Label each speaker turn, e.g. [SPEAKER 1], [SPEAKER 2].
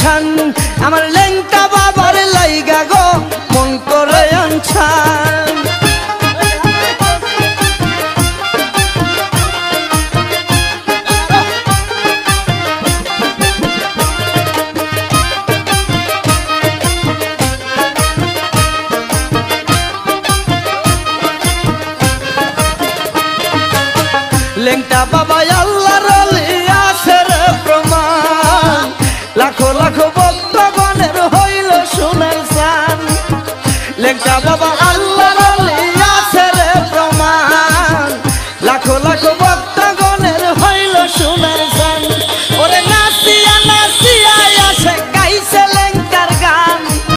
[SPEAKER 1] আনছান আমার লেংটা বাবার লাইগা গো মন করে আনছান লেংটা বাবা আল্লাহর ওলি আছে রে প্রমাণ লাখো লাখো ভক্তগণের হইল সোনার চান লেংটা বাবা